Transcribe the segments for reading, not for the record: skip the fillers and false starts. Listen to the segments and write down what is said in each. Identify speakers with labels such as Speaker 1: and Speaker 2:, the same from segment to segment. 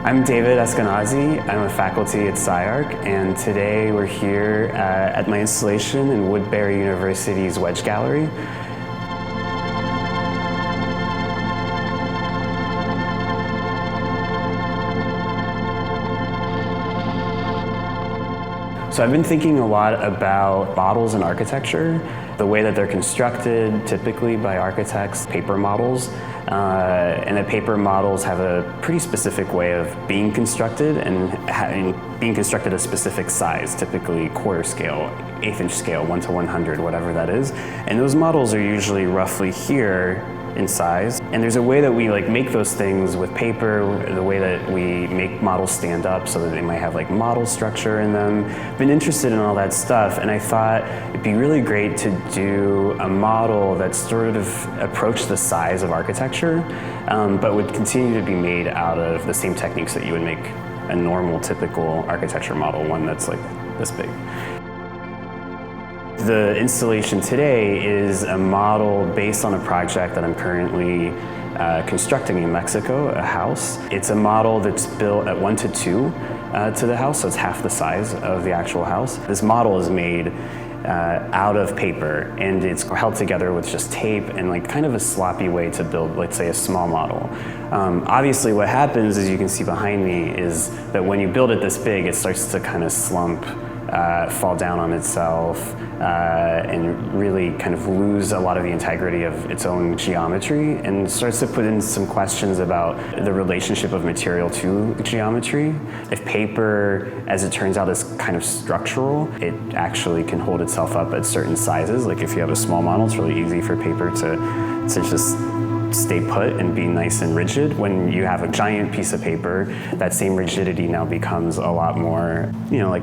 Speaker 1: I'm David Eskenazi. I'm a faculty at SCI-Arc, and today we're here at my installation in Woodbury University's Wedge Gallery. So I've been thinking a lot about models in architecture, the way that they're constructed, typically by architects, paper models, and that paper models have a pretty specific way of being constructed and being constructed a specific size, typically quarter scale, eighth inch scale, 1 to 100, whatever that is. And those models are usually roughly here in size. And there's a way that we make those things with paper, the way that we make models stand up so that they might have model structure in them. Been interested in all that stuff, and I thought it'd be really great to do a model that sort of approached the size of architecture, but would continue to be made out of the same techniques that you would make a normal, typical architecture model, one that's like this big. The installation today is a model based on a project that I'm currently constructing in Mexico, a house. It's a model that's built at 1 to 2 to the house, so it's half the size of the actual house. This model is made out of paper, and it's held together with just tape and kind of a sloppy way to build, let's say, a small model. Obviously what happens, as you can see behind me, is that when you build it this big, it starts to kind of slump, fall down on itself, and really kind of lose a lot of the integrity of its own geometry, and starts to put in some questions about the relationship of material to geometry. If paper, as it turns out, is kind of structural, it actually can hold itself up at certain sizes. Like if you have a small model, it's really easy for paper to just stay put and be nice and rigid. When you have a giant piece of paper, that same rigidity now becomes a lot more,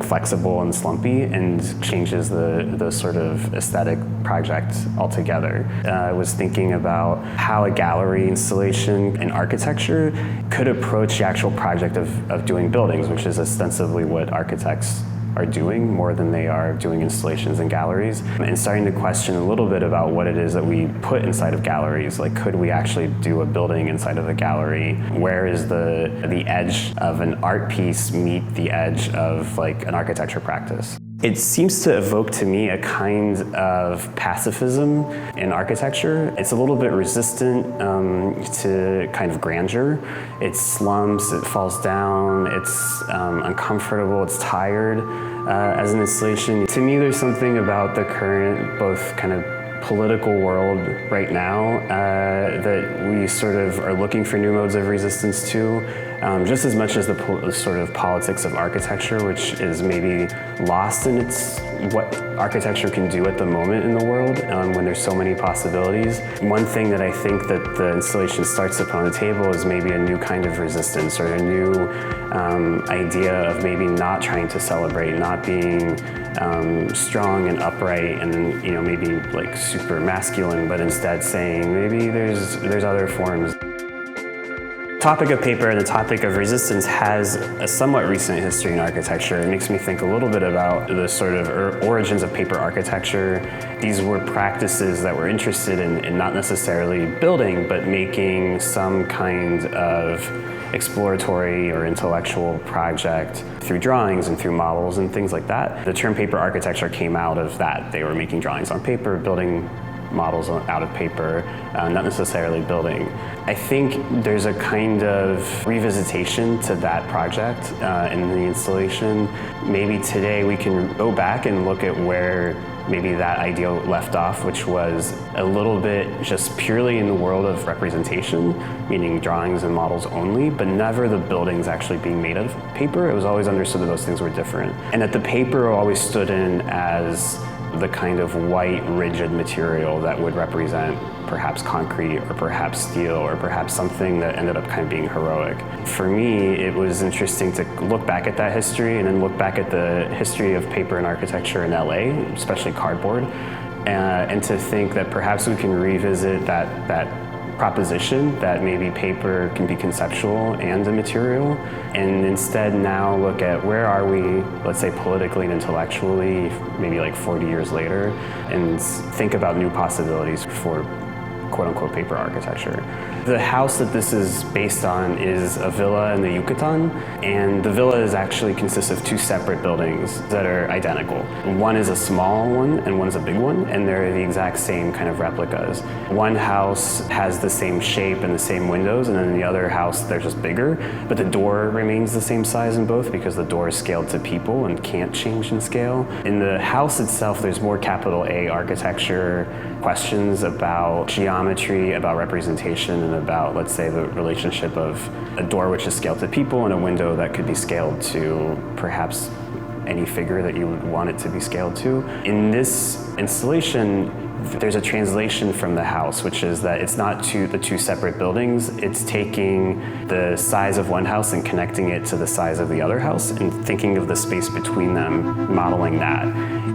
Speaker 1: flexible and slumpy, and changes the sort of aesthetic project altogether. I was thinking about how a gallery installation in architecture could approach the actual project of doing buildings, which is ostensibly what architects are doing more than they are doing installations in galleries, and starting to question a little bit about what it is that we put inside of galleries. Like, could we actually do a building inside of a gallery? Where is the edge of an art piece meet the edge of an architecture practice? It seems to evoke to me a kind of pacifism in architecture. It's a little bit resistant to kind of grandeur. It slumps, it falls down, it's uncomfortable, it's tired as an installation. To me, there's something about the current, both kind of political world right now that we sort of are looking for new modes of resistance to, just as much as the sort of politics of architecture, which is maybe lost in what architecture can do at the moment in the world when there's so many possibilities. One thing that I think that the installation starts to put on the table is maybe a new kind of resistance, or a new idea of maybe not trying to celebrate, not being strong and upright and maybe super masculine, but instead saying maybe there's other forms. The topic of paper and the topic of resistance has a somewhat recent history in architecture. It makes me think a little bit about the sort of origins of paper architecture. These were practices that were interested in not necessarily building, but making some kind of exploratory or intellectual project through drawings and through models and things like that. The term paper architecture came out of that. They were making drawings on paper, building models out of paper, not necessarily building. I think there's a kind of revisitation to that project in the installation. Maybe today we can go back and look at where maybe that idea left off, which was a little bit just purely in the world of representation, meaning drawings and models only, but never the buildings actually being made out of paper. It was always understood that those things were different, and that the paper always stood in as the kind of white, rigid material that would represent perhaps concrete or perhaps steel or perhaps something that ended up kind of being heroic. For me, it was interesting to look back at that history and then look back at the history of paper and architecture in LA, especially cardboard, and to think that perhaps we can revisit that proposition that maybe paper can be conceptual and a material, and instead now look at where are we, let's say politically and intellectually, maybe 40 years later, and think about new possibilities for quote-unquote paper architecture. The house that this is based on is a villa in the Yucatan, and the villa actually consists of two separate buildings that are identical. One is a small one and one is a big one, and they're the exact same kind of replicas. One house has the same shape and the same windows, and then the other house, they're just bigger, but the door remains the same size in both because the door is scaled to people and can't change in scale. In the house itself, there's more capital A architecture, questions about geometry, about representation, and about, let's say, the relationship of a door which is scaled to people and a window that could be scaled to perhaps any figure that you would want it to be scaled to. In this installation, there's a translation from the house, which is that it's not the two separate buildings, it's taking the size of one house and connecting it to the size of the other house and thinking of the space between them, modeling that.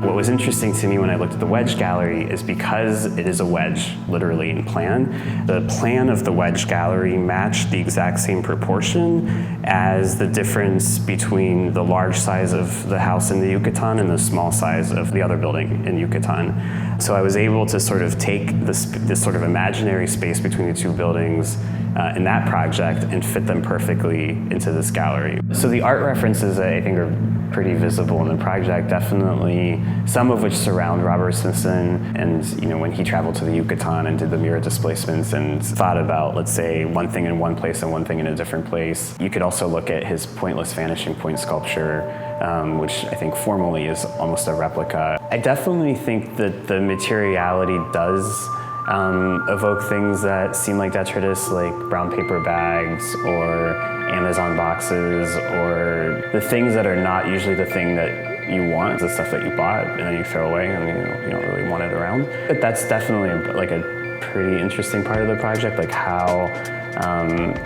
Speaker 1: What was interesting to me when I looked at the Wedge Gallery is because it is a wedge, literally in plan, the plan of the Wedge Gallery matched the exact same proportion as the difference between the large size of the house in the Yucatan and the small size of the other building in Yucatan. So I was able to sort of take this sort of imaginary space between the two buildings in that project and fit them perfectly into this gallery. So the art references, I think, are pretty visible in the project, definitely some of which surround Robert Smithson, and when he traveled to the Yucatan and did the mirror displacements and thought about, let's say, one thing in one place and one thing in a different place. You could also look at his pointless vanishing point sculpture, which I think formally is almost a replica. I definitely think that the materiality does evoke things that seem like detritus, like brown paper bags or Amazon boxes, or the things that are not usually the thing that you want, the stuff that you bought and then you throw away and you don't really want it around. But that's definitely like a pretty interesting part of the project, like how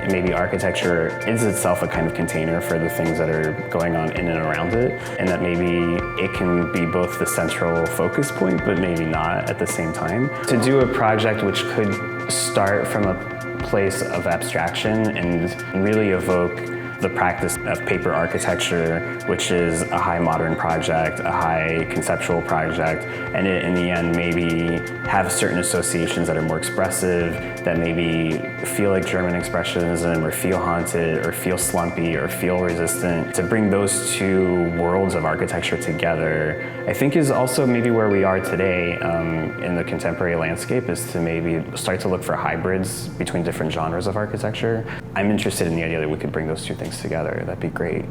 Speaker 1: maybe architecture is itself a kind of container for the things that are going on in and around it, and that maybe it can be both the central focus point, but maybe not at the same time. To do a project which could start from a place of abstraction and really evoke the practice of paper architecture, which is a high modern project, a high conceptual project, and it in the end maybe have certain associations that are more expressive, that maybe feel like German Expressionism or feel haunted or feel slumpy or feel resistant. To bring those two worlds of architecture together, I think is also maybe where we are today in the contemporary landscape, is to maybe start to look for hybrids between different genres of architecture. I'm interested in the idea that we could bring those two things together. That'd be great.